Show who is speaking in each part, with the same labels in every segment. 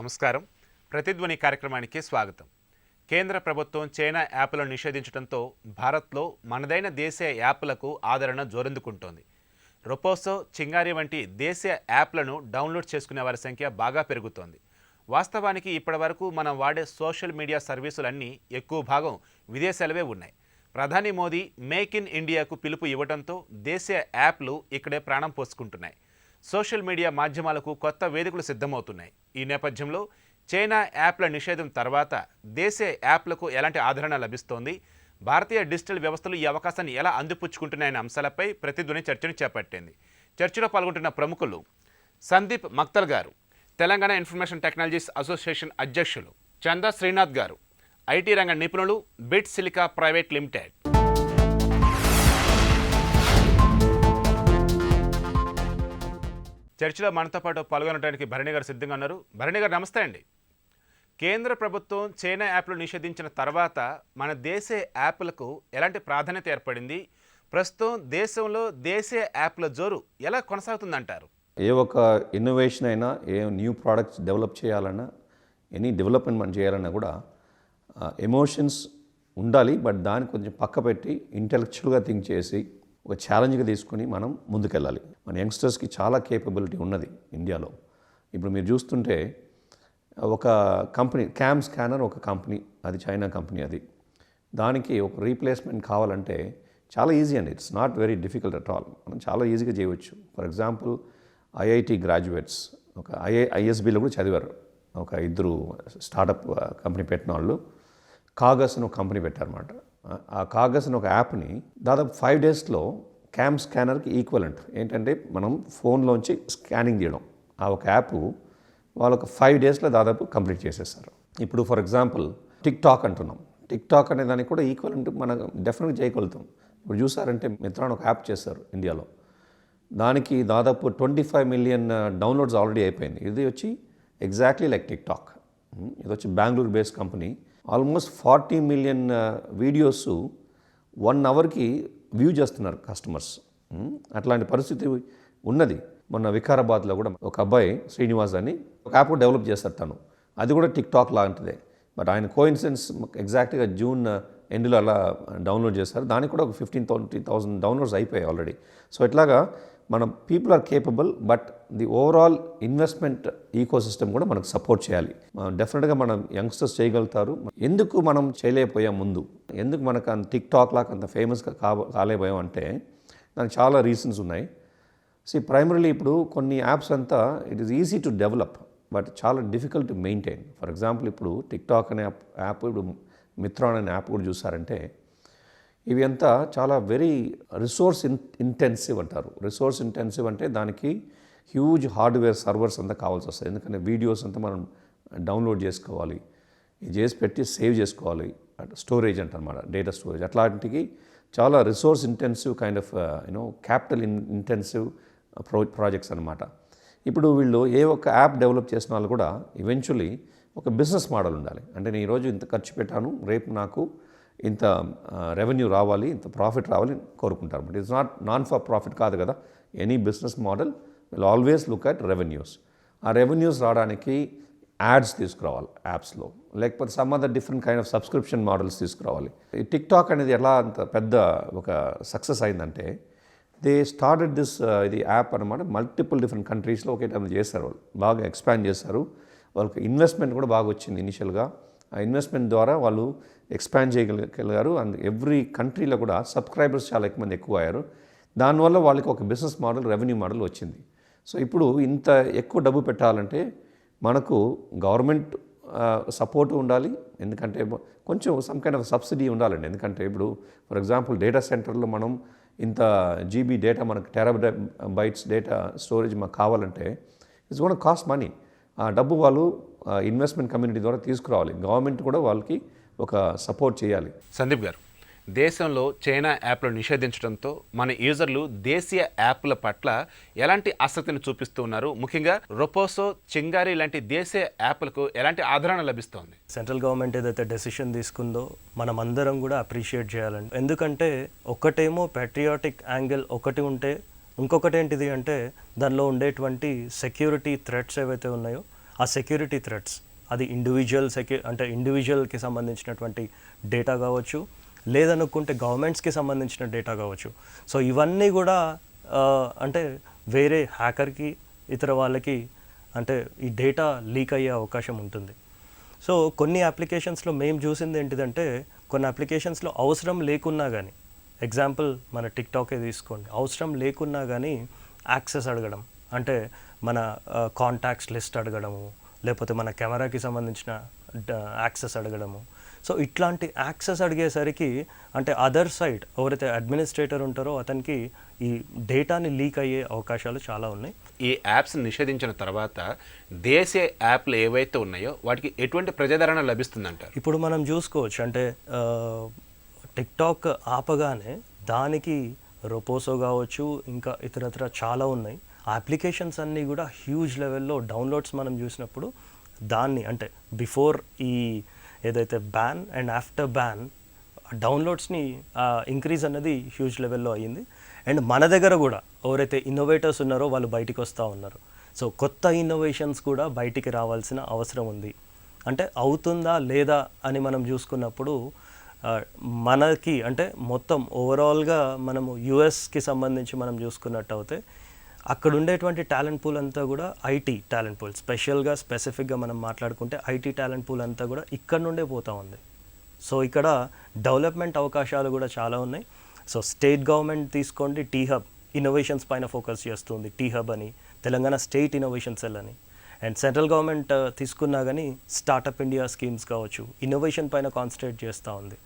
Speaker 1: నమస్కారం. ప్రతిధ్వని కార్యక్రమానికి స్వాగతం. కేంద్ర ప్రభుత్వం చైనా యాప్లను నిషేధించడంతో భారత్లో మనదైన దేశీయ యాప్లకు ఆదరణ జోరందుకుంటోంది. రొపోసో, చింగారి వంటి దేశీయ యాప్లను డౌన్లోడ్ చేసుకునే వారి సంఖ్య బాగా పెరుగుతోంది. వాస్తవానికి ఇప్పటివరకు మనం వాడే సోషల్ మీడియా సర్వీసులన్నీ ఎక్కువ భాగం విదేశాలవే ఉన్నాయి. ప్రధాని మోదీ మేక్ ఇన్ ఇండియాకు పిలుపు ఇవ్వడంతో దేశీయ యాప్లు ఇక్కడే ప్రాణం పోసుకుంటున్నాయి. సోషల్ మీడియా మాధ్యమాలకు కొత్త వేదికలు సిద్ధమవుతున్నాయి. ఈ నేపథ్యంలో చైనా యాప్ల నిషేధం తర్వాత దేశీయ యాప్లకు ఎలాంటి ఆదరణ లభిస్తోంది, భారతీయ డిజిటల్ వ్యవస్థలు ఈ అవకాశాన్ని ఎలా అందిపుచ్చుకుంటున్నాయనే అంశాలపై ప్రతిధ్వని చర్చను చేపట్టింది. చర్చలో పాల్గొంటున్న ప్రముఖులు సందీప్ మక్తల్ గారు, తెలంగాణ ఇన్ఫర్మేషన్ టెక్నాలజీస్ అసోసియేషన్ అధ్యక్షులు, చందా శ్రీనాథ్ గారు, ఐటీ రంగ నిపుణులు, బిట్ సిలికా ప్రైవేట్ లిమిటెడ్. చర్చలో మనతో పాటు పాల్గొనడానికి భరణి గారు సిద్ధంగా ఉన్నారు. భరణి గారు నమస్తే అండి. కేంద్ర ప్రభుత్వం చైనా యాప్లు నిషేధించిన తర్వాత మన దేశీయ యాప్లకు ఎలాంటి ప్రాధాన్యత ఏర్పడింది, ప్రస్తుతం దేశంలో దేశీయ యాప్ల జోరు ఎలా కొనసాగుతుందంటారు?
Speaker 2: ఏ ఒక ఇన్నోవేషన్ అయినా, ఏ న్యూ ప్రోడక్ట్స్ డెవలప్ చేయాలన్నా, ఎనీ డెవలప్మెంట్ మనం చేయాలన్నా కూడా ఎమోషన్స్ ఉండాలి. బట్ దాన్ని కొంచెం పక్క పెట్టి ఇంటెలెక్చువల్గా థింక్ చేసి ఒక ఛాలెంజ్గా తీసుకొని మనం ముందుకెళ్ళాలి. మన యంగ్స్టర్స్కి చాలా కేపబిలిటీ ఉన్నది ఇండియాలో. ఇప్పుడు మీరు చూస్తుంటే ఒక కంపెనీ క్యామ్ స్కానర్, ఒక కంపెనీ, అది చైనా కంపెనీ, అది దానికి ఒక రీప్లేస్మెంట్ కావాలంటే చాలా ఈజీ అండి. It's not very difficult at all. మనం చాలా ఈజీగా చేయవచ్చు. ఫర్ ఎగ్జాంపుల్ ఐఐటి గ్రాడ్యుయేట్స్ ఒక ఐఎస్బిలో కూడా చదివారు. ఒక ఇద్దరు స్టార్టప్ కంపెనీ పెట్టిన వాళ్ళు కాగస్ అని ఒక కంపెనీ పెట్టారన్నమాట. ఆ కాగస్ అని ఒక యాప్ని దాదాపు 5 డేస్లో క్యామ్ స్కానర్కి ఈక్వలెంట్. ఏంటంటే మనం ఫోన్లోంచి స్కానింగ్ చేయడం, ఆ ఒక యాప్ వాళ్ళొక 5 డేస్లో దాదాపు కంప్లీట్ చేసేస్తారు. ఇప్పుడు ఫర్ ఎగ్జాంపుల్ టిక్టాక్ అంటున్నాం. టిక్టాక్ అనే దానికి కూడా ఈక్వలెంట్ మనం డెఫినెట్గా చేయగలుగుతాం. ఇప్పుడు చూసారంటే మిత్రాన్ ఒక యాప్ చేస్తారు ఇండియాలో, దానికి దాదాపు 25 మిలియన్ డౌన్లోడ్స్ ఆల్రెడీ అయిపోయింది. ఇది వచ్చి ఎగ్జాక్ట్లీ లైక్ టిక్టాక్. ఇది వచ్చి Bengaluru based company. Almost 40 million videos 1 అవర్కి వ్యూ చేస్తున్నారు కస్టమర్స్. అట్లాంటి పరిస్థితి ఉన్నది. మొన్న వికారాబాద్లో కూడా ఒక అబ్బాయి శ్రీనివాస్ అని ఒక యాప్ డెవలప్ చేస్తారు తను. అది కూడా టిక్టాక్ లాంటిదే. బట్ ఆయన కోఇన్సిడెన్స్ ఎగ్జాక్ట్గా జూన్ ఎండ్లో అలా డౌన్లోడ్ చేస్తారు. దానికి కూడా ఒక 15,000 డౌన్లోడ్స్ అయిపోయాయి ఆల్రెడీ. సో ఇట్లాగా మన people are capable, but the overall investment ecosystem కూడా మనకు సపోర్ట్ చేయాలి. డెఫినెట్గా మనం యంగ్స్టర్స్ చేయగలుగుతారు. ఎందుకు మనం చేయలేకపోయాం ముందు, ఎందుకు మనకు అంత టిక్టాక్ లాగా అంత ఫేమస్గా కాలేకపోయాం అంటే దానికి చాలా రీజన్స్ ఉన్నాయి. ప్రైమరీలీ ఇప్పుడు కొన్ని యాప్స్ అంతా it is easy to develop, but చాలా difficult to maintain. For example ఇప్పుడు టిక్టాక్ అనే యాప్, ఇప్పుడు మిత్రాన్ అనే యాప్ కూడా చూసారంటే ఇవి అంతా చాలా వెరీ రిసోర్స్ ఇంటెన్సివ్ అంటారు. రిసోర్స్ ఇంటెన్సివ్ అంటే దానికి హ్యూజ్ హార్డ్వేర్ సర్వర్స్ అంతా కావాల్సి వస్తుంది. ఎందుకంటే వీడియోస్ అంతా మనం డౌన్లోడ్ చేసుకోవాలి, ఇది చేసి పెట్టి సేవ్ చేసుకోవాలి. స్టోరేజ్ అంటారన్నమాట, డేటా స్టోరేజ్. అట్లాంటికి చాలా resource intensive kind of capital intensive projects అనమాట. ఇప్పుడు వీళ్ళు ఏ ఒక్క యాప్ డెవలప్ చేసిన వాళ్ళు కూడా ఈవెన్చువలీ ఒక బిజినెస్ మోడల్ ఉండాలి. అంటే నేను ఈరోజు ఇంత ఖర్చు పెట్టాను, రేపు నాకు ఇంత రెవెన్యూ రావాలి, ఇంత ప్రాఫిట్ రావాలి కోరుకుంటారు. But it's non for profit కాదు కదా. Any business model will always look at revenues. ఆ రెవెన్యూస్ రావడానికి యాడ్స్ తీసుకురావాలి యాప్స్లో, లేకపోతే some other different kind of subscription models తీసుకురావాలి. ఈ టిక్టాక్ అనేది ఎలా అంత పెద్ద ఒక సక్సెస్ అయిందంటే దే స్టార్టెడ్ దిస్ ఇది యాప్ అనమాట. మల్టిపుల్ డిఫరెంట్ కంట్రీస్లో ఒకే టైం చేస్తారు. వాళ్ళు బాగా ఎక్స్పాండ్ చేస్తారు. వాళ్ళకి ఇన్వెస్ట్మెంట్ కూడా బాగా వచ్చింది ఇనిషియల్గా. ఆ ఇన్వెస్ట్మెంట్ ద్వారా వాళ్ళు ఎక్స్పాండ్ చేయగలిగారు. అండ్ ఎవ్రీ కంట్రీలో కూడా సబ్స్క్రైబర్స్ చాలా ఎక్కువ అయ్యారు. దానివల్ల వాళ్ళకి ఒక బిజినెస్ మోడల్, రెవెన్యూ మోడల్ వచ్చింది. సో ఇప్పుడు ఇంత ఎక్కువ డబ్బు పెట్టాలంటే మనకు గవర్నమెంట్ సపోర్ట్ ఉండాలి. ఎందుకంటే కొంచెం సమ్ కైండ్ ఆఫ్ సబ్సిడీ ఉండాలండి. ఎందుకంటే ఇప్పుడు ఫర్ ఎగ్జాంపుల్ డేటా సెంటర్లో మనం ఇంత జీబీ డేటా, మనకు టెరాబైట్స్ డేటా స్టోరేజ్ మాకు కావాలంటే ఇట్స్ గోనా కాస్ట్ మనీ. ఆ డబ్బు వాళ్ళు ఇన్వెస్ట్మెంట్ కమ్యూనిటీ ద్వారా తీసుకురావాలి. గవర్నమెంట్ కూడా వాళ్ళకి ఒక సపోర్ట్ చేయాలి.
Speaker 1: సందీప్ గారు, దేశంలో చైనా యాప్లు నిషేధించడంతో మన యూజర్లు దేశీయ యాప్ల పట్ల ఎలాంటి ఆసక్తిని చూపిస్తూ ఉన్నారు? ముఖ్యంగా రొపోసో, చింగారి లాంటి దేశీయ యాప్లకు ఎలాంటి ఆదరణ లభిస్తోంది?
Speaker 3: సెంట్రల్ గవర్నమెంట్ ఏదైతే డెసిషన్ తీసుకుందో మనం అందరం కూడా అప్రిషియేట్ చేయాలండి. ఎందుకంటే ఒకటేమో ప్యాట్రియాటిక్ యాంగిల్ ఒకటి ఉంటే, ఇంకొకటి ఏంటిది అంటే దానిలో ఉండేటువంటి సెక్యూరిటీ థ్రెట్స్ ఏవైతే ఉన్నాయో ఆ సెక్యూరిటీ థ్రెట్స్ అది అంటే ఇండివిజువల్కి సంబంధించినటువంటి డేటా కావచ్చు, లేదనుకుంటే గవర్నమెంట్స్కి సంబంధించిన డేటా కావచ్చు. సో ఇవన్నీ కూడా అంటే వేరే హ్యాకర్కి ఇతర వాళ్ళకి అంటే ఈ డేటా లీక్ అయ్యే అవకాశం ఉంటుంది. సో కొన్ని అప్లికేషన్స్లో మేము చూసింది ఏంటిదంటే, కొన్ని అప్లికేషన్స్లో అవసరం లేకున్నా కానీ, ఎగ్జాంపుల్ మన టిక్టాకే తీసుకోండి, అవసరం లేకున్నా కానీ యాక్సెస్ అడగడం, అంటే మన కాంటాక్ట్స్ లిస్ట్ అడగడము, లేకపోతే మన కెమెరాకి సంబంధించిన యాక్సెస్ అడగడము. సో ఇట్లాంటి యాక్సెస్ అడిగేసరికి అంటే అదర్ సైడ్ ఎవరైతే అడ్మినిస్ట్రేటర్ ఉంటారో అతనికి ఈ డేటాని లీక్ అయ్యే అవకాశాలు చాలా ఉన్నాయి.
Speaker 1: ఈ యాప్స్ నిషేధించిన తర్వాత దేశీయ యాప్లు ఏవైతే ఉన్నాయో వాటికి ఎటువంటి ప్రజాదరణ లభిస్తుందంటారు?
Speaker 3: ఇప్పుడు మనం చూసుకోవచ్చు, అంటే టిక్టాక్ ఆపగానే దానికి రొపోసో కావచ్చు, ఇంకా ఇతరత్ర చాలా ఉన్నాయి. ఆ అప్లికేషన్స్ అన్నీ కూడా హ్యూజ్ లెవెల్లో డౌన్లోడ్స్ మనం చూసినప్పుడు దాన్ని అంటే బిఫోర్ ఈ ఏదైతే బ్యాన్ అండ్ ఆఫ్టర్ బ్యాన్ డౌన్లోడ్స్ని ఇంక్రీజ్ అన్నది హ్యూజ్ లెవెల్లో అయ్యింది. అండ్ మన దగ్గర కూడా ఎవరైతే ఇన్నోవేటర్స్ ఉన్నారో వాళ్ళు బయటికి వస్తూ ఉన్నారు. సో కొత్త ఇన్నోవేషన్స్ కూడా బయటికి రావాల్సిన అవసరం ఉంది. అంటే అవుతుందా లేదా అని మనం చూసుకున్నప్పుడు మనకి అంటే మొత్తం ఓవరాల్గా మనము యుఎస్కి సంబంధించి మనం చూసుకున్నట్టు అయితే అక్కడ ఉండేటువంటి టాలెంట్ పూల్ అంతా కూడా ఐటీ టాలెంట్ పూల్, స్పెసిఫిక్గా మనం మాట్లాడుకుంటే ఐటీ టాలెంట్ పూల్ అంతా కూడా ఇక్కడ నుండే పోతూ ఉంది. సో ఇక్కడ డెవలప్మెంట్ అవకాశాలు కూడా చాలా ఉన్నాయి. సో స్టేట్ గవర్నమెంట్ తీసుకోండి, టీహబ్ ఇన్నోవేషన్స్ పైన ఫోకస్ చేస్తుంది, టీహబ్ అని, తెలంగాణ స్టేట్ ఇన్నోవేషన్ సెల్ అని. అండ్ సెంట్రల్ గవర్నమెంట్ తీసుకున్నా కానీ స్టార్టప్ ఇండియా స్కీమ్స్ కావచ్చు, ఇన్నోవేషన్ పైన కాన్సన్ట్రేట్ చేస్తూ ఉంది.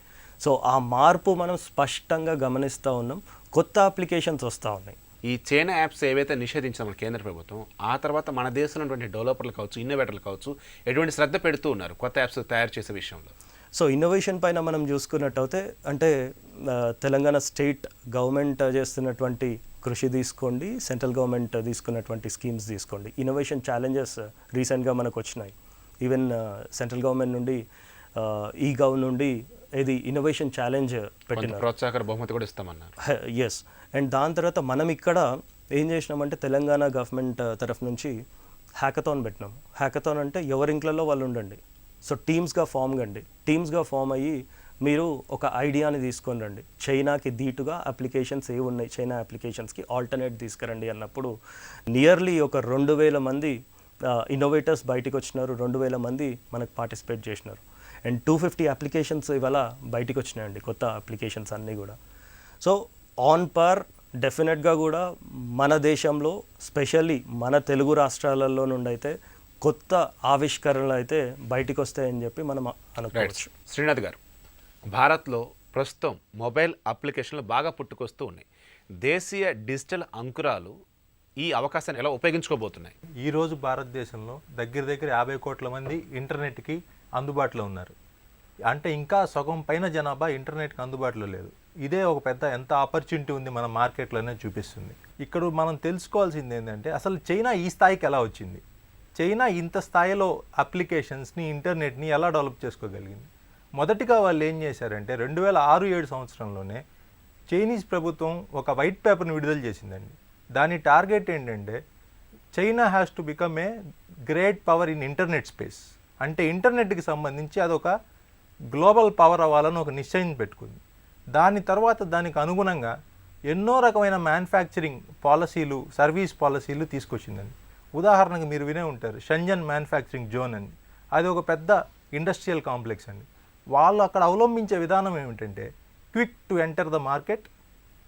Speaker 3: సో ఆ మార్పు మనం స్పష్టంగా గమనిస్తూ ఉన్నాం. కొత్త అప్లికేషన్స్ వస్తూ ఉన్నాయి.
Speaker 1: ఈ చైనా యాప్స్ ఏవైతే నిషేధించామో కేంద్ర ప్రభుత్వం, ఆ తర్వాత మన దేశంలో ఉన్నటువంటి డెవలపర్లు కావచ్చు, ఇన్నోవేటర్లు కావచ్చు, ఎటువంటి శ్రద్ధ పెడుతూ ఉన్నారు కొత్త యాప్స్ తయారు చేసే విషయంలో?
Speaker 3: సో ఇన్నోవేషన్ పైన మనం చూసుకున్నట్టయితే అంటే తెలంగాణ స్టేట్ గవర్నమెంట్ చేస్తున్నటువంటి కృషి తీసుకోండి, సెంట్రల్ గవర్నమెంట్ తీసుకున్నటువంటి స్కీమ్స్ తీసుకోండి. ఇన్నోవేషన్ ఛాలెంజెస్ రీసెంట్గా మనకు వచ్చినాయి. ఈవెన్ సెంట్రల్ గవర్నమెంట్ నుండి ఈ గవ్ నుండి ఇది ఇన్నోవేషన్ ఛాలెంజ్ పెట్టినారు,
Speaker 1: ప్రోత్సాహకర బహుమతి కూడా ఇస్తామన్నారు.
Speaker 3: ఎస్. అండ్ దాని తర్వాత మనం ఇక్కడ ఏం చేసినామంటే తెలంగాణ గవర్నమెంట్ తరఫు నుంచి హ్యాకథాన్ పెట్టినాం. హ్యాకథాన్ అంటే ఎవరి ఇంట్లలో వాళ్ళు ఉండండి. సో టీమ్స్గా ఫామ్ అయ్యి మీరు ఒక ఐడియాని తీసుకొని రండి, చైనాకి ధీటుగా అప్లికేషన్స్ ఏ ఉన్నాయి, చైనా అప్లికేషన్స్కి ఆల్టర్నేట్ తీసుకురండి అన్నప్పుడు నియర్లీ ఒక 2000 మంది ఇన్నోవేటర్స్ బయటకు వచ్చినారు, 2000 మంది మనకు పార్టిసిపేట్ చేసినారు. అండ్ 250 అప్లికేషన్స్ ఇవాళ బయటకు వచ్చినాయండి, కొత్త అప్లికేషన్స్ అన్నీ కూడా. సో ఆన్ పార్ డెఫినెట్గా కూడా మన దేశంలో స్పెషల్లీ మన తెలుగు రాష్ట్రాలలో నుండి అయితే కొత్త ఆవిష్కరణలు అయితే బయటికి వస్తాయని చెప్పి మనం అనుకోవచ్చు.
Speaker 1: శ్రీనాథ్ గారు, భారత్లో ప్రస్తుతం మొబైల్ అప్లికేషన్లు బాగా పుట్టుకొస్తూ ఉన్నాయి. దేశీయ డిజిటల్ అంకురాలు ఈ అవకాశాన్ని ఎలా ఉపయోగించుకోబోతున్నాయి?
Speaker 4: ఈరోజు భారతదేశంలో దగ్గర 50 కోట్ల మంది ఇంటర్నెట్కి అందుబాటులో ఉన్నారు. అంటే ఇంకా సగం పైన జనాభా ఇంటర్నెట్కి అందుబాటులో లేదు. ఇదే ఒక పెద్ద ఎంత ఆపర్చునిటీ ఉంది మన మార్కెట్లోనే చూపిస్తుంది. ఇక్కడ మనం తెలుసుకోవాల్సింది ఏంటంటే అసలు చైనా ఈ స్థాయికి ఎలా వచ్చింది, చైనా ఇంత స్థాయిలో అప్లికేషన్స్ని ఇంటర్నెట్ని ఎలా డెవలప్ చేసుకోగలిగింది. మొదటిగా వాళ్ళు ఏం చేశారంటే 2006-7 సంవత్సరంలోనే చైనీస్ ప్రభుత్వం ఒక వైట్ పేపర్ని విడుదల చేసిందండి. దాని టార్గెట్ ఏంటంటే China has to become a great power in internet space. అంటే ఇంటర్నెట్కి సంబంధించి అదొక గ్లోబల్ పవర్ అవ్వాలని ఒక నిశ్చయం పెట్టుకుంది. దాని తర్వాత దానికి అనుగుణంగా ఎన్నో రకమైన మ్యానుఫ్యాక్చరింగ్ పాలసీలు, సర్వీస్ పాలసీలు తీసుకొచ్చిందండి. ఉదాహరణకు మీరు వినే ఉంటారు షెంజన్ మ్యానుఫ్యాక్చరింగ్ జోన్ అని. అది ఒక పెద్ద ఇండస్ట్రియల్ కాంప్లెక్స్ అండి. వాళ్ళు అక్కడ అవలంబించే విధానం ఏమిటంటే quick to enter the market,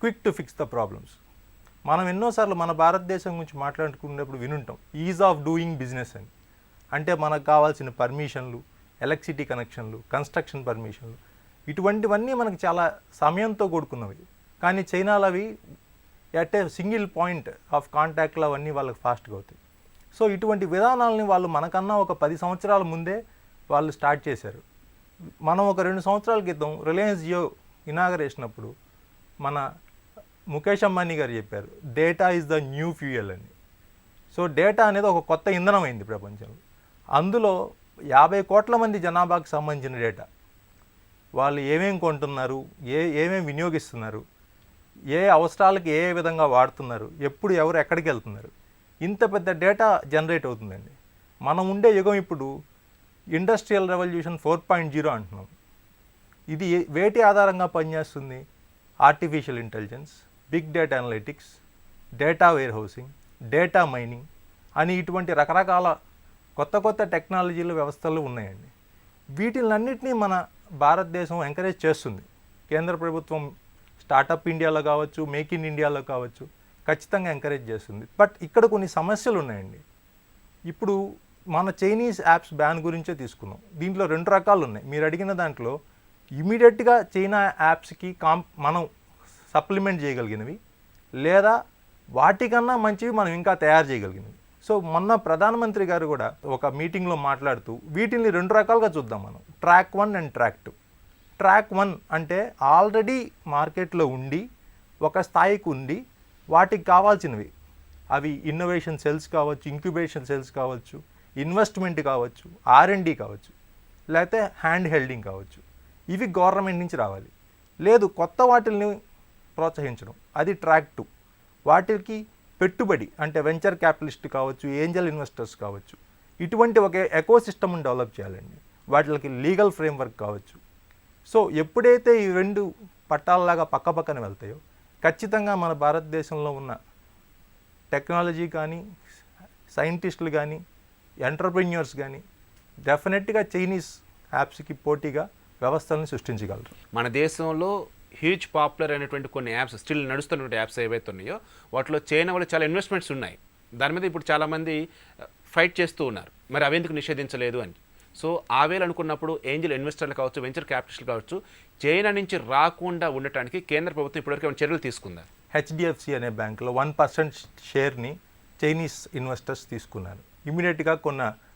Speaker 4: quick to fix the problems. మనం ఎన్నోసార్లు మన భారతదేశం గురించి మాట్లాడుకునేటప్పుడు వినుంటాం ఈజ్ ఆఫ్ డూయింగ్ బిజినెస్ అని. అంటే మనకు కావాల్సిన పర్మిషన్లు, ఎలక్ట్రిసిటీ కనెక్షన్లు, కన్స్ట్రక్షన్ పర్మిషన్లు, ఇటువంటివన్నీ మనకు చాలా సమయంతో కూడుకున్నవి. కానీ చైనాలో అవి at a single point of కాంటాక్ట్లో అవన్నీ వాళ్ళకి ఫాస్ట్గా అవుతాయి. సో ఇటువంటి విధానాలని వాళ్ళు మనకన్నా ఒక 10 సంవత్సరాల ముందే వాళ్ళు స్టార్ట్ చేశారు. మనం ఒక 2 సంవత్సరాల క్రితం రిలయన్స్ జియో ఇనాగరేషన్ అప్పుడు మన ముఖేష్ అంబానీ గారు చెప్పారు data is the new fuel అని. సో డేటా అనేది ఒక కొత్త ఇంధనం అయింది ప్రపంచంలో. అందులో 50 కోట్ల మంది జనాభాకు సంబంధించిన డేటా, వాళ్ళు ఏమేమి కొంటున్నారు, ఏమేమి వినియోగిస్తున్నారు, ఏ అవసరాలకి ఏ విధంగా వాడుతున్నారు, ఎప్పుడు ఎవరు ఎక్కడికి వెళ్తున్నారు, ఇంత పెద్ద డేటా జనరేట్ అవుతుందండి. మనం ఉండే యుగం ఇప్పుడు ఇండస్ట్రియల్ రెవల్యూషన్ 4.0 అంటున్నాం. ఇది వేటి ఆధారంగా పనిచేస్తుంది? Artificial intelligence, big data analytics, data warehousing, data mining అని ఇటువంటి రకరకాల కొత్త టెక్నాలజీలు వ్యవస్థలు ఉన్నాయండి. వీటిలన్నింటినీ మన భారతదేశం ఎంకరేజ్ చేస్తుంది. కేంద్ర ప్రభుత్వం స్టార్టప్ ఇండియాలో కావచ్చు, మేక్ ఇన్ ఇండియాలో కావచ్చు, ఖచ్చితంగా ఎంకరేజ్ చేస్తుంది. బట్ ఇక్కడ కొన్ని సమస్యలు ఉన్నాయండి. ఇప్పుడు మన చైనీస్ యాప్స్ బ్యాన్ గురించే తీసుకున్నాం. దీంట్లో 2 రకాలు ఉన్నాయి. మీరు అడిగిన దాంట్లో ఇమీడియట్గా చైనా యాప్స్కి మనం సప్లిమెంట్ చేయగలిగినవి, లేదా వాటికన్నా మంచివి మనం ఇంకా తయారు చేయగలిగినవి. సో మొన్న ప్రధానమంత్రి గారు కూడా ఒక మీటింగ్లో మాట్లాడుతూ వీటిని 2 రకాలుగా చూద్దాం మనం, ట్రాక్ 1 అండ్ ట్రాక్ 2. ట్రాక్ 1 అంటే ఆల్రెడీ మార్కెట్లో ఉండి ఒక స్థాయికి ఉండి వాటికి కావాల్సినవి, అవి ఇన్నోవేషన్ సెల్స్ కావచ్చు, ఇంక్యుబేషన్ సెల్స్ కావచ్చు, ఇన్వెస్ట్మెంట్ కావచ్చు, R&D కావచ్చు, లేకపోతే హ్యాండ్ హెల్డింగ్ కావచ్చు. ఇవి గవర్నమెంట్ నుంచి రావాలి. లేదు కొత్త వాటిల్ని ప్రోత్సహించడం, అది ట్రాక్ 2. వాటికి పెట్టుబడి అంటే వెంచర్ క్యాపిటలిస్ట్ కావచ్చు, ఏంజల్ ఇన్వెస్టర్స్ కావచ్చు, ఇటువంటి ఒక ఎకో సిస్టమ్ని డెవలప్ చేయాలండి. వాటికి లీగల్ ఫ్రేమ్వర్క్ కావచ్చు. సో ఎప్పుడైతే ఈ 2 పట్టాలలాగా పక్కపక్కన వెళ్తాయో ఖచ్చితంగా మన భారతదేశంలో ఉన్న టెక్నాలజీ కానీ, సైంటిస్టులు కానీ, ఎంటర్ప్రెన్యూర్స్ కానీ డెఫినెట్గా చైనీస్ యాప్స్కి పోటీగా వ్యవస్థలను సృష్టించగలరు.
Speaker 1: మన దేశంలో హ్యూజ్ పాపులర్ అయినటువంటి కొన్ని యాప్స్, స్టిల్ నడుస్తున్నటువంటి యాప్స్ ఏవైతే ఉన్నాయో వాటిలో చైనా వాళ్ళు చాలా ఇన్వెస్ట్మెంట్స్ ఉన్నాయి. దాని మీద ఇప్పుడు చాలామంది ఫైట్ చేస్తూ ఉన్నారు, మరి అవెందుకు నిషేధించలేదు అని. సో ఆవేలు అనుకున్నప్పుడు ఏంజల్ ఇన్వెస్టర్లు కావచ్చు, వెంచర్ క్యాపిటలిస్టులు కావచ్చు, చైనా నుంచి రాకుండా ఉండటానికి కేంద్ర ప్రభుత్వం ఇప్పటివరకు ఏమైనా చర్యలు తీసుకుందా?
Speaker 4: HDFC అనే బ్యాంకులో 1% షేర్ని చైనీస్ ఇన్వెస్టర్స్ తీసుకున్నారు. ఇమీడియట్గా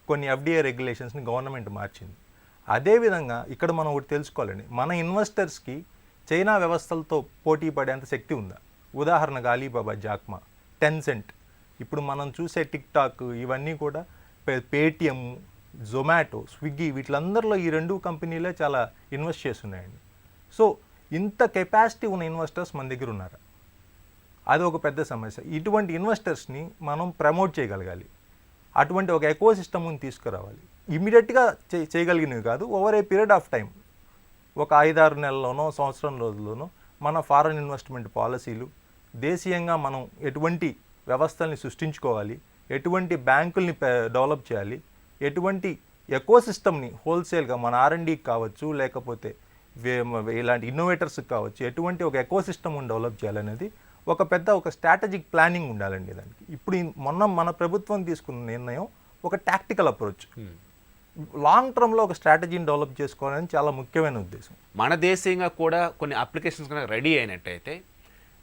Speaker 4: కొన్ని FDI రెగ్యులేషన్స్ని గవర్నమెంట్ మార్చింది. అదేవిధంగా ఇక్కడ మనం ఒకటి తెలుసుకోవాలండి, మన ఇన్వెస్టర్స్కి చైనా వ్యవస్థలతో పోటీ పడేంత శక్తి ఉందా? ఉదాహరణగా అలీబాబా, జాక్మా, టెన్సెంట్, ఇప్పుడు మనం చూసే టిక్టాక్, ఇవన్నీ కూడా పేటిఎం, జొమాటో, స్విగ్గీ, వీటిలందరిలో ఈ 2 కంపెనీలే చాలా ఇన్వెస్ట్ చేస్తున్నాయండి. సో ఇంత కెపాసిటీ ఉన్న ఇన్వెస్టర్స్ మన దగ్గర ఉన్నారు. అది ఒక పెద్ద సమస్య. ఇటువంటి ఇన్వెస్టర్స్ని మనం ప్రమోట్ చేయగలగాలి. అటువంటి ఒక ఎకో సిస్టమ్ని తీసుకురావాలి. ఇమీడియట్గా చేయగలిగినవి కాదు, over a period of time, ఒక 5-6 నెలల్లోనో సంవత్సరం రోజుల్లోనో మన ఫారెన్ ఇన్వెస్ట్మెంట్ పాలసీలు, దేశీయంగా మనం ఎటువంటి వ్యవస్థల్ని సృష్టించుకోవాలి, ఎటువంటి బ్యాంకుల్ని డెవలప్ చేయాలి, ఎటువంటి ఎకో సిస్టమ్ని హోల్సేల్గా మన R&Dకి కావచ్చు, లేకపోతే ఇలాంటి ఇన్నోవేటర్స్కి కావచ్చు, ఎటువంటి ఒక ఎకో సిస్టమ్ని డెవలప్ చేయాలనేది ఒక స్ట్రాటజిక్ ప్లానింగ్ ఉండాలండి దానికి. ఇప్పుడు మన ప్రభుత్వం తీసుకున్న నిర్ణయం ఒక టాక్టికల్ అప్రోచ్. లాంగ్ టర్మ్లో ఒక స్ట్రాటజీని డెవలప్ చేసుకోవాలని చాలా ముఖ్యమైన ఉద్దేశం.
Speaker 1: మన దేశీయంగా కూడా కొన్ని అప్లికేషన్స్ కనుక రెడీ అయినట్టయితే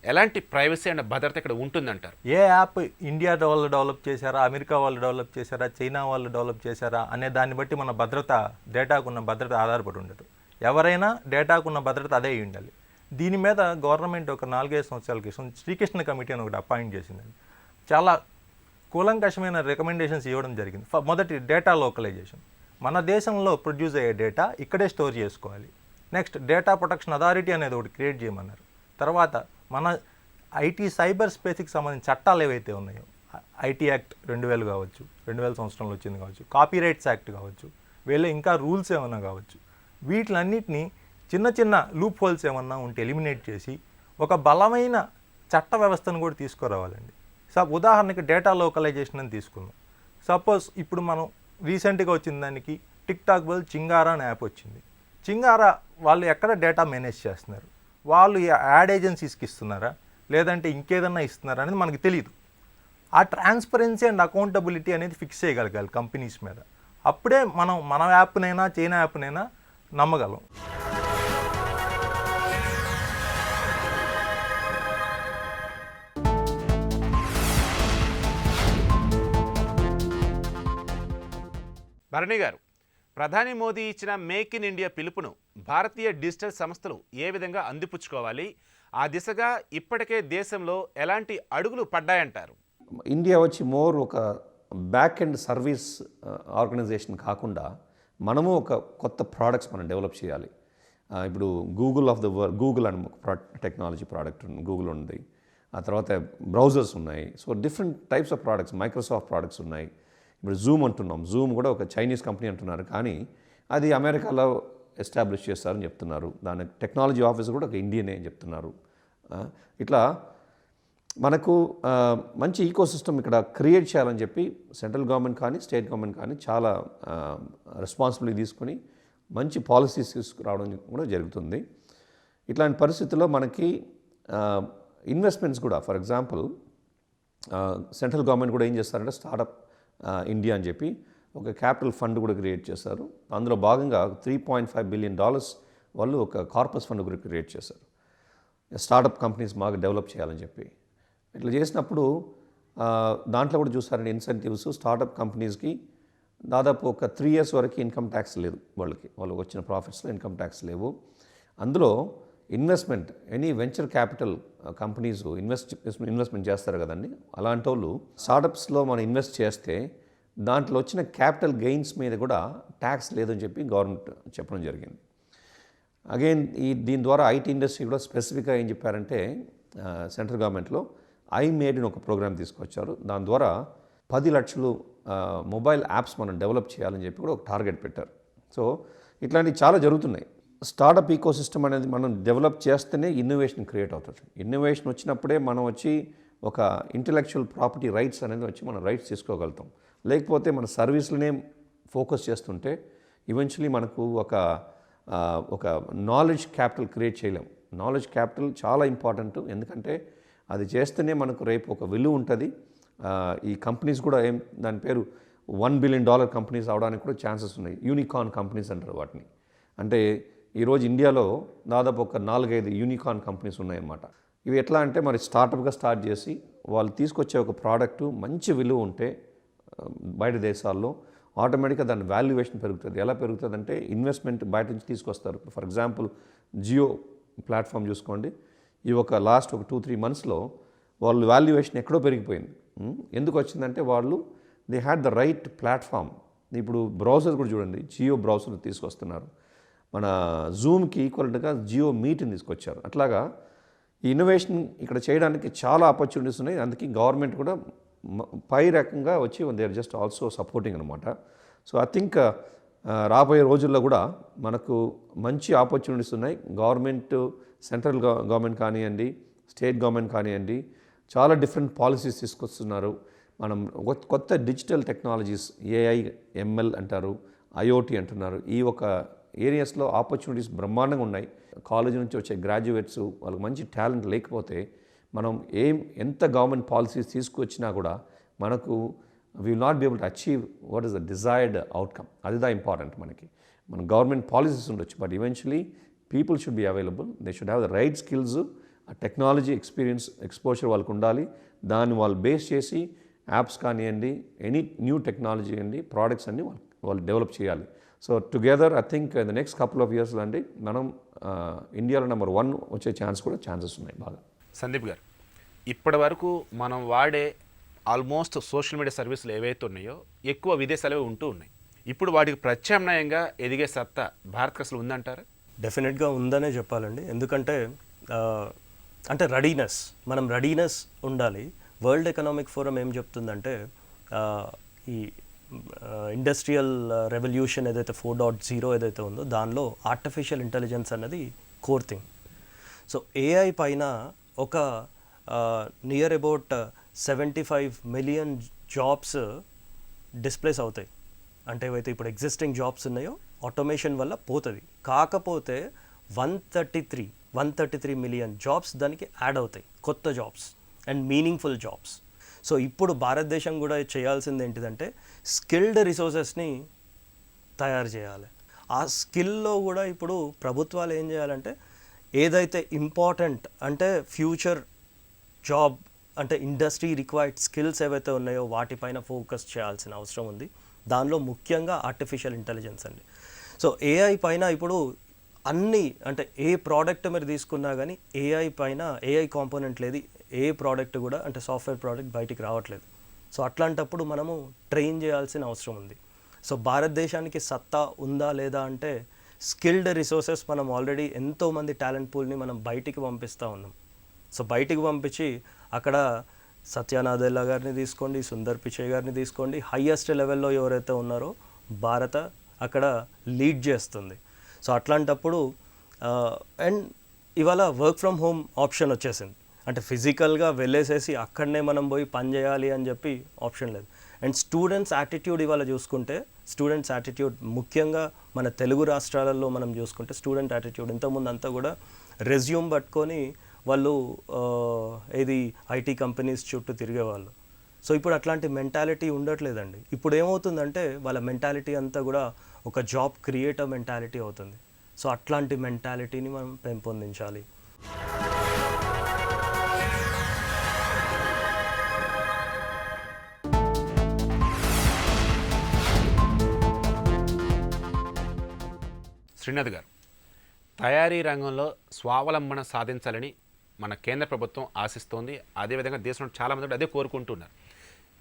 Speaker 1: ఎలాంటి ప్రైవసీ అండ్ భద్రత ఇక్కడ ఉంటుందంటారు?
Speaker 4: ఏ యాప్ ఇండియా వాళ్ళు డెవలప్ చేశారా, అమెరికా వాళ్ళు డెవలప్ చేశారా, చైనా వాళ్ళు డెవలప్ చేశారా అనే దాన్ని బట్టి మన భద్రత, డేటాకున్న భద్రత ఆధారపడి ఉండదు. ఎవరైనా డేటాకున్న భద్రత అదే ఉండాలి. దీని మీద గవర్నమెంట్ ఒక 4-5 సంవత్సరాల క్రితం శ్రీకృష్ణ కమిటీ అని ఒకటి అపాయింట్ చేసిందండి. చాలా కూలంకషమైన రికమెండేషన్స్ ఇవ్వడం జరిగింది. మొదటి డేటా లోకలైజేషన్, మన దేశంలో ప్రొడ్యూస్ అయ్యే డేటా ఇక్కడే స్టోర్ చేసుకోవాలి. నెక్స్ట్ డేటా ప్రొటెక్షన్ అథారిటీ అనేది ఒకటి క్రియేట్ చేయమన్నారు. తర్వాత మన ఐటీ సైబర్ స్పేస్కి సంబంధించిన చట్టాలు ఏవైతే ఉన్నాయో, ఐటీ యాక్ట్ 2000 కావచ్చు, 2000 సంవత్సరంలో వచ్చింది కావచ్చు, కాపీరైట్స్ యాక్ట్ కావచ్చు, వీళ్ళ ఇంకా రూల్స్ ఏమన్నా కావచ్చు, వీటిలన్నిటినీ చిన్న లూప్ హోల్స్ ఏమన్నా ఉంటే ఎలిమినేట్ చేసి ఒక బలమైన చట్ట వ్యవస్థను కూడా తీసుకురావాలండి. ఉదాహరణకి డేటా లోకలైజేషన్ అని తీసుకుందాం. సపోజ్ ఇప్పుడు మనం రీసెంట్గా వచ్చిన దానికి టిక్టాక్ బదులు చింగారా అనే యాప్ వచ్చింది. చింగారా వాళ్ళు ఎక్కడ డేటా మేనేజ్ చేస్తున్నారు, వాళ్ళు యాడ్ ఏజెన్సీస్కి ఇస్తున్నారా లేదంటే ఇంకేదన్నా ఇస్తున్నారా అనేది మనకు తెలియదు. ఆ ట్రాన్స్పరెన్సీ అండ్ అకౌంటబిలిటీ అనేది ఫిక్స్ చేయగలగాలి కంపెనీస్ మీద. అప్పుడే మనం మన యాప్నైనా చైనా యాప్నైనా నమ్మగలం.
Speaker 1: భరణి గారు, ప్రధాని మోదీ ఇచ్చిన మేక్ ఇన్ ఇండియా పిలుపును భారతీయ డిజిటల్ సంస్థలు ఏ విధంగా అందిపుచ్చుకోవాలి? ఆ దిశగా ఇప్పటికే దేశంలో ఎలాంటి అడుగులు పడ్డాయంటారు?
Speaker 2: ఇండియా వచ్చి మోర్ ఒక బ్యాక్ అండ్ సర్వీస్ ఆర్గనైజేషన్ కాకుండా మనము ఒక కొత్త ప్రోడక్ట్స్ మనం డెవలప్ చేయాలి. ఇప్పుడు గూగుల్ అని టెక్నాలజీ ప్రోడక్ట్ గూగుల్ ఉంది. ఆ తర్వాత బ్రౌజర్స్ ఉన్నాయి. So different types of products, Microsoft products ఉన్నాయి. ఇప్పుడు జూమ్ అంటున్నాం, జూమ్ కూడా ఒక చైనీస్ కంపెనీ అంటున్నారు, కానీ అది అమెరికాలో ఎస్టాబ్లిష్ చేస్తారని చెప్తున్నారు. దాని టెక్నాలజీ ఆఫీస్ కూడా ఒక ఇండియనే అని చెప్తున్నారు. ఇట్లా మనకు మంచి ఈకోసిస్టమ్ ఇక్కడ క్రియేట్ చేయాలని చెప్పి సెంట్రల్ గవర్నమెంట్ కానీ స్టేట్ గవర్నమెంట్ కానీ చాలా రెస్పాన్సిబిలిటీ తీసుకుని మంచి పాలసీస్ తీసుకురావడం కూడా జరుగుతుంది. ఇట్లాంటి పరిస్థితుల్లో మనకి ఇన్వెస్ట్మెంట్స్ కూడా, ఫర్ ఎగ్జాంపుల్ సెంట్రల్ గవర్నమెంట్ కూడా ఏం చేస్తారంటే స్టార్టప్ ఇండియా అని చెప్పి ఒక క్యాపిటల్ ఫండ్ కూడా క్రియేట్ చేశారు. అందులో భాగంగా $3.5 బిలియన్ వాళ్ళు ఒక కార్పస్ ఫండ్ కూడా క్రియేట్ చేశారు, స్టార్టప్ కంపెనీస్ బాగా డెవలప్ చేయాలని చెప్పి. ఇట్లా చేసినప్పుడు దాంట్లో కూడా చూసారంటే ఇన్సెంటివ్స్ స్టార్టప్ కంపెనీస్కి దాదాపు ఒక 3 years వరకు ఇన్కమ్ ట్యాక్స్ లేదు, వాళ్ళకి వచ్చిన ప్రాఫిట్స్లో ఇన్కమ్ ట్యాక్స్ లేవు. అందులో investment, any venture capital companies investment చేస్తారు కదండి, అలాంటి వాళ్ళు స్టార్టప్స్లో మనం ఇన్వెస్ట్ చేస్తే దాంట్లో వచ్చిన క్యాపిటల్ గెయిన్స్ మీద కూడా ట్యాక్స్ లేదని చెప్పి గవర్నమెంట్ చెప్పడం జరిగింది. అగైన్ దీని ద్వారా ఐటీ ఇండస్ట్రీ కూడా స్పెసిఫిక్గా ఏం చెప్పారంటే సెంట్రల్ గవర్నమెంట్లో ఐమేడ్ అని ఒక ప్రోగ్రామ్ తీసుకొచ్చారు. దాని ద్వారా 10 లక్షలు మొబైల్ యాప్స్ మనం డెవలప్ చేయాలని చెప్పి కూడా ఒక టార్గెట్ పెట్టారు. సో ఇట్లాంటివి చాలా జరుగుతున్నాయి. స్టార్టప్ ఈకోసిస్టమ్ అనేది మనం డెవలప్ చేస్తేనే ఇన్నోవేషన్ క్రియేట్ అవుతుంది. ఇన్నోవేషన్ వచ్చినప్పుడే మనం వచ్చి ఒక ఇంటెలెక్చువల్ ప్రాపర్టీ రైట్స్ అనేది వచ్చి మనం రైట్స్ తీసుకోగలుగుతాం. లేకపోతే మన సర్వీస్లనే ఫోకస్ చేస్తుంటే ఈవెన్చువలీ మనకు ఒక నాలెడ్జ్ క్యాపిటల్ క్రియేట్ చేయలేం. నాలెడ్జ్ క్యాపిటల్ చాలా ఇంపార్టెంట్, ఎందుకంటే అది చేస్తేనే మనకు రేపు ఒక విలువ ఉంటుంది. ఈ కంపెనీస్ కూడా దాని పేరు $1 బిలియన్ కంపెనీస్ అవడానికి కూడా ఛాన్సెస్ ఉన్నాయి. యూనికార్న్ కంపెనీస్ అంటారు వాటిని. అంటే ఈరోజు ఇండియాలో దాదాపు ఒక 4-5 యూనికార్న్ కంపెనీస్ ఉన్నాయన్నమాట. ఇవి ఎట్లా అంటే మరి స్టార్టప్గా స్టార్ట్ చేసి వాళ్ళు తీసుకొచ్చే ఒక ప్రోడక్టు మంచి విలువ ఉంటే బయట దేశాల్లో ఆటోమేటిక్గా దాని వాల్యుయేషన్ పెరుగుతుంది. ఎలా పెరుగుతుంది అంటే ఇన్వెస్ట్మెంట్ బయట నుంచి తీసుకొస్తారు. ఫర్ ఎగ్జాంపుల్ జియో ప్లాట్ఫామ్ చూసుకోండి, ఈ ఒక లాస్ట్ ఒక 2-3 monthsలో వాళ్ళు వాల్యుయేషన్ ఎక్కడో పెరిగిపోయింది. ఎందుకు వచ్చిందంటే వాళ్ళు they had the right platform. ఇప్పుడు బ్రౌజర్ కూడా చూడండి, జియో బ్రౌజర్ తీసుకొస్తున్నారు. మన జూమ్కి ఈక్వల్గా జియో మీట్ని తీసుకొచ్చారు. అట్లాగా ఈ ఇన్నోవేషన్ ఇక్కడ చేయడానికి చాలా ఆపర్చునిటీస్ ఉన్నాయి. అందుకే గవర్నమెంట్ కూడా పై రకంగా వచ్చి they are just also supporting అనమాట. సో ఐ థింక్ రాబోయే రోజుల్లో కూడా మనకు మంచి ఆపర్చునిటీస్ ఉన్నాయి. గవర్నమెంట్, సెంట్రల్ గవర్నమెంట్ కానివ్వండి, స్టేట్ గవర్నమెంట్ కానివ్వండి, చాలా డిఫరెంట్ పాలసీస్ తీసుకొస్తున్నారు. మనం కొత్త డిజిటల్ టెక్నాలజీస్, ఏఐ, ఎంఎల్ అంటారు, ఐఓటీ అంటున్నారు. ఈ ఒక ఏరియాస్లో ఆపర్చునిటీస్ బ్రహ్మాండంగా ఉన్నాయి. కాలేజ్ నుంచి వచ్చే గ్రాడ్యుయేట్స్ వాళ్ళకి మంచి టాలెంట్ లేకపోతే మనం ఎంత గవర్నమెంట్ పాలసీస్ తీసుకొచ్చినా కూడా మనకు we will not be able to achieve what is the desired outcome. అది దా ఇంపార్టెంట్. మన గవర్నమెంట్ పాలసీస్ ఉండొచ్చు, but eventually people should be available. They should have the right skills, ఆ టెక్నాలజీ ఎక్స్పీరియన్స్, ఎక్స్పోజర్ వాళ్ళకు ఉండాలి. దాన్ని వాళ్ళు బేస్ చేసి apps కానివ్వండి, ఎనీ న్యూ టెక్నాలజీ అండి, ప్రోడక్ట్స్ అన్ని వాళ్ళు డెవలప్ చేయాలి. So together I think the next couple of ఇయర్స్లో అండి మనం ఇండియాలో నెంబర్ 1 వచ్చే ఛాన్సెస్ ఉన్నాయి బాగా.
Speaker 1: సందీప్ గారు, ఇప్పటి వరకు మనం వాడే ఆల్మోస్ట్ సోషల్ మీడియా సర్వీసులు ఏవైతే ఉన్నాయో ఎక్కువ విదేశాలే ఉంటూ ఉన్నాయి. ఇప్పుడు వాటికి ప్రత్యామ్నాయంగా ఎదిగే సత్తా భారత్కి అసలు ఉందంటారా?
Speaker 3: డెఫినెట్గా ఉందనే చెప్పాలండి. ఎందుకంటే అంటే మనం రెడీనెస్ ఉండాలి. వరల్డ్ ఎకనామిక్ ఫోరం ఏం చెప్తుందంటే ఈ ఇండస్ట్రియల్ రెవల్యూషన్ ఏదైతే 4.0 ఏదైతే ఉందో దానిలో ఆర్టిఫిషియల్ ఇంటెలిజెన్స్ అన్నది కోర్ థింగ్. సో ఏఐ పైన ఒక near about 75 million jobs displace అవుతాయి. అంటే ఏవైతే ఇప్పుడు ఎగ్జిస్టింగ్ జాబ్స్ ఉన్నాయో ఆటోమేషన్ వల్ల పోతుంది. కాకపోతే 133 మిలియన్ జాబ్స్ దానికి యాడ్ అవుతాయి, కొత్త jobs and meaningful jobs. So ఇప్పుడు భారతదేశం కూడా చేయాల్సింది ఏంటిదంటే స్కిల్డ్ రిసోర్సెస్ని తయారు చేయాలి. ఆ స్కిల్లో కూడా ఇప్పుడు ప్రభుత్వాలు ఏం చేయాలంటే ఏదైతే ఇంపార్టెంట్ అంటే ఫ్యూచర్ జాబ్ అంటే ఇండస్ట్రీ రిక్వైర్డ్ స్కిల్స్ ఏవైతే ఉన్నాయో వాటిపైన ఫోకస్ చేయాల్సిన అవసరం ఉంది. దానిలో ముఖ్యంగా ఆర్టిఫిషియల్ ఇంటెలిజెన్స్ అండి. సో ఏఐ పైన ఇప్పుడు అన్నీ అంటే ఏ ప్రోడక్ట్ మీరు తీసుకున్నా కానీ ఏఐ పైన ఏఐ కాంపోనెంట్ లేదు. ఏ ప్రోడక్ట్ కూడా అంటే సాఫ్ట్వేర్ ప్రోడక్ట్ బయటికి రావట్లేదు. సో అట్లాంటప్పుడు మనము ట్రైన్ చేయాల్సిన అవసరం ఉంది. సో భారతదేశానికి సత్తా ఉందా లేదా అంటే స్కిల్డ్ రిసోర్సెస్ మనం ఆల్రెడీ ఎంతోమంది టాలెంట్ పూల్ని మనం బయటికి పంపిస్తూ ఉన్నాం. సో బయటికి పంపించి అక్కడ సత్యానాదెల్లా గారిని తీసుకోండి, సుందర్ పిచై గారిని తీసుకోండి, హయ్యెస్ట్ లెవెల్లో ఎవరైతే ఉన్నారో భారత అక్కడ లీడ్ చేస్తుంది. సో అట్లాంటప్పుడు అండ్ ఇవాళ వర్క్ ఫ్రమ్ హోమ్ ఆప్షన్ వచ్చేసింది. అంటే ఫిజికల్గా వెళ్ళేసేసి అక్కడనే మనం పోయి పని చేయాలి అని చెప్పి ఆప్షన్ లేదు. అండ్ స్టూడెంట్స్ యాటిట్యూడ్ ఇవాళ చూసుకుంటే, స్టూడెంట్స్ యాటిట్యూడ్ ముఖ్యంగా మన తెలుగు రాష్ట్రాలలో మనం చూసుకుంటే స్టూడెంట్ యాటిట్యూడ్ ఇంతకుముందు అంతా కూడా రెజ్యూమ్ పట్టుకొని వాళ్ళు ఏది ఐటీ కంపెనీస్ చుట్టూ తిరిగేవాళ్ళు. సో ఇప్పుడు అట్లాంటి మెంటాలిటీ ఉండట్లేదండి. ఇప్పుడు ఏమవుతుందంటే వాళ్ళ మెంటాలిటీ అంతా కూడా ఒక జాబ్ క్రియేటర్ మెంటాలిటీ అవుతుంది. సో అట్లాంటి మెంటాలిటీని మనం పెంపొందించాలి.
Speaker 1: శ్రీనాథ్ గారు, తయారీ రంగంలో స్వావలంబన సాధించాలని మన కేంద్ర ప్రభుత్వం ఆశిస్తోంది. అదేవిధంగా దేశంలో చాలామంది అదే కోరుకుంటున్నారు.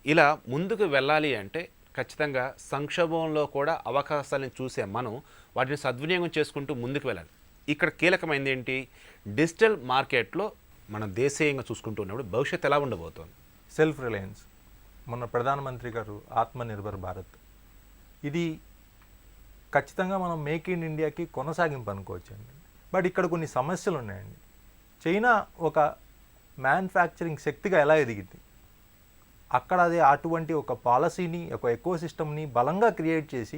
Speaker 1: ఇలా ముందుకు వెళ్ళాలి అంటే ఖచ్చితంగా సంక్షోభంలో కూడా అవకాశాలను చూసే మనం వాటిని సద్వినియోగం చేసుకుంటూ ముందుకు వెళ్ళాలి. ఇక్కడ కీలకమైనది ఏంటి? డిజిటల్ మార్కెట్లో మనం దేశీయంగా చూసుకుంటూ ఉన్నప్పుడు భవిష్యత్తు ఎలా ఉండబోతోంది?
Speaker 4: Self Reliance. మన ప్రధానమంత్రి గారు ఆత్మనిర్భర్ భారత్, ఇది ఖచ్చితంగా మనం మేక్ ఇన్ ఇండియాకి కొనసాగింపు అనుకోవచ్చండి. బట్ ఇక్కడ కొన్ని సమస్యలు ఉన్నాయండి. చైనా ఒక మ్యానుఫ్యాక్చరింగ్ శక్తిగా ఎలా ఎదిగింది, అక్కడ అది అటువంటి ఒక పాలసీని, ఒక ఎకో సిస్టమ్ని బలంగా క్రియేట్ చేసి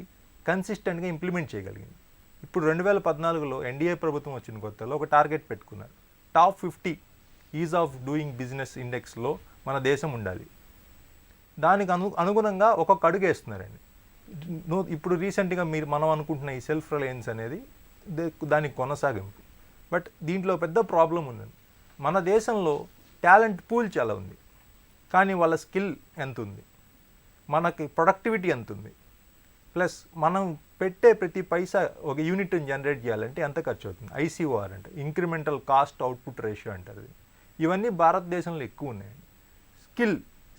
Speaker 4: కన్సిస్టెంట్గా ఇంప్లిమెంట్ చేయగలిగింది. ఇప్పుడు 2014లో ఎన్డీఏ ప్రభుత్వం వచ్చిన కొత్తలో ఒక టార్గెట్ పెట్టుకున్నారు. Top 50 ease of doing business ఇండెక్స్లో మన దేశం ఉండాలి. దానికి అనుగుణంగా ఒక్కొక్క అడుగు వేస్తున్నారండి. ఇప్పుడు రీసెంట్గా మనం అనుకుంటున్న ఈ సెల్ఫ్ రిలయన్స్ అనేది దానికి కొనసాగింపు. బట్ దీంట్లో పెద్ద ప్రాబ్లం ఉందండి. మన దేశంలో టాలెంట్ పూల్ చాలా ఉంది, కానీ వాళ్ళ స్కిల్ ఎంత ఉంది, మనకి ప్రొడక్టివిటీ ఎంత ఉంది, ప్లస్ మనం పెట్టే ప్రతి పైసా ఒక యూనిట్ని జనరేట్ చేయాలంటే ఎంత ఖర్చు అవుతుంది, ఐసీఓఆర్ అంటే ఇంక్రిమెంటల్ కాస్ట్ అవుట్పుట్ రేషియో అంటారు. ఇవన్నీ భారతదేశంలో ఎక్కువ ఉన్నాయండి.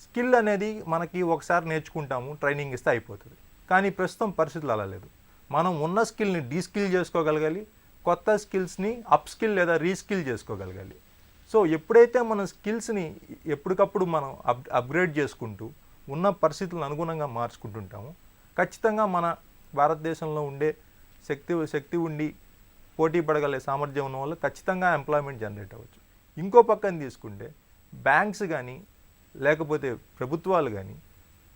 Speaker 4: స్కిల్ అనేది మనకి ఒకసారి నేర్చుకుంటాము, ట్రైనింగ్ ఇస్తే అయిపోతుంది. కానీ ప్రస్తుతం పరిస్థితులు అలా లేదు. మనం ఉన్న స్కిల్ని డీస్కిల్ చేసుకోగలగాలి, కొత్త స్కిల్స్ని అప్ స్కిల్ లేదా రీస్కిల్ చేసుకోగలగాలి. సో ఎప్పుడైతే మన స్కిల్స్ని ఎప్పటికప్పుడు మనం అప్గ్రేడ్ చేసుకుంటూ ఉన్న పరిస్థితులను అనుగుణంగా మార్చుకుంటుంటామో ఖచ్చితంగా మన భారతదేశంలో ఉండే శక్తి ఉండి పోటీ పడగలే సామర్థ్యం ఉన్న వాళ్ళు ఖచ్చితంగా ఎంప్లాయ్మెంట్ జనరేట్ అవ్వచ్చు. ఇంకో పక్కన తీసుకుంటే బ్యాంక్స్ కానీ లేకపోతే ప్రభుత్వాలు కానీ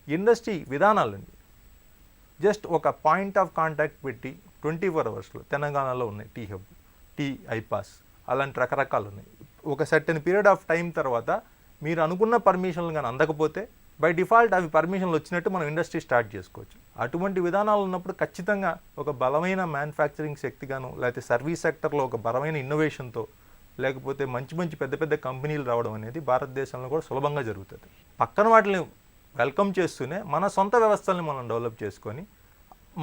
Speaker 4: ఇండస్ట్రీ విధానాలండి జస్ట్ ఒక పాయింట్ ఆఫ్ కాంటాక్ట్ పెట్టి 24 అవర్స్లో తెలంగాణలో ఉన్నాయి టీ హబ్, టీ ఐపాస్, అలాంటి రకరకాలు ఉన్నాయి. ఒక సర్టెన్ పీరియడ్ ఆఫ్ టైం తర్వాత మీరు అనుకున్న పర్మిషన్లు కానీ అందకపోతే బై డిఫాల్ట్ అవి పర్మిషన్లు వచ్చినట్టు మనం ఇండస్ట్రీ స్టార్ట్ చేసుకోవచ్చు. అటువంటి విధానాలు ఉన్నప్పుడు ఖచ్చితంగా ఒక బలమైన మ్యానుఫ్యాక్చరింగ్ శక్తిగాను, లేకపోతే సర్వీస్ సెక్టర్లో ఒక బలమైన ఇన్నోవేషన్తో, లేకపోతే మంచి పెద్ద పెద్ద కంపెనీలు రావడం అనేది భారతదేశంలో కూడా సులభంగా జరుగుతుంది. పక్కన వాటిని వెల్కమ్ చేస్తూనే మన సొంత వ్యవస్థల్ని మనం డెవలప్ చేసుకొని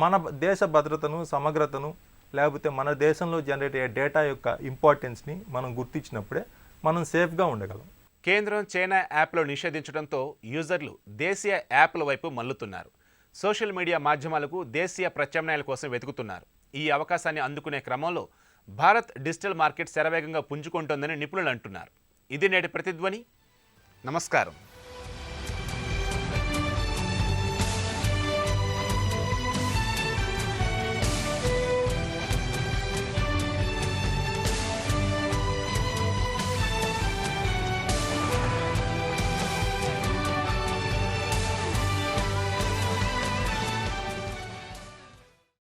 Speaker 4: మన దేశ భద్రతను, సమగ్రతను, లేకపోతే మన దేశంలో జనరేట్ అయ్యే డేటా యొక్క ఇంపార్టెన్స్ని మనం గుర్తించినప్పుడే మనం సేఫ్గా ఉండగలం.
Speaker 1: కేంద్రం చైనా యాప్లో నిషేధించడంతో యూజర్లు దేశీయ యాప్ల వైపు మల్లుతున్నారు. సోషల్ మీడియా మాధ్యమాలకు దేశీయ ప్రత్యామ్నాయాల కోసం వెతుకుతున్నారు. ఈ అవకాశాన్ని అందుకునే క్రమంలో భారత్ డిజిటల్ మార్కెట్ శరవేగంగా పుంజుకుంటోందని నిపుణులు అంటున్నారు. ఇది నేటి ప్రతిధ్వని. నమస్కారం.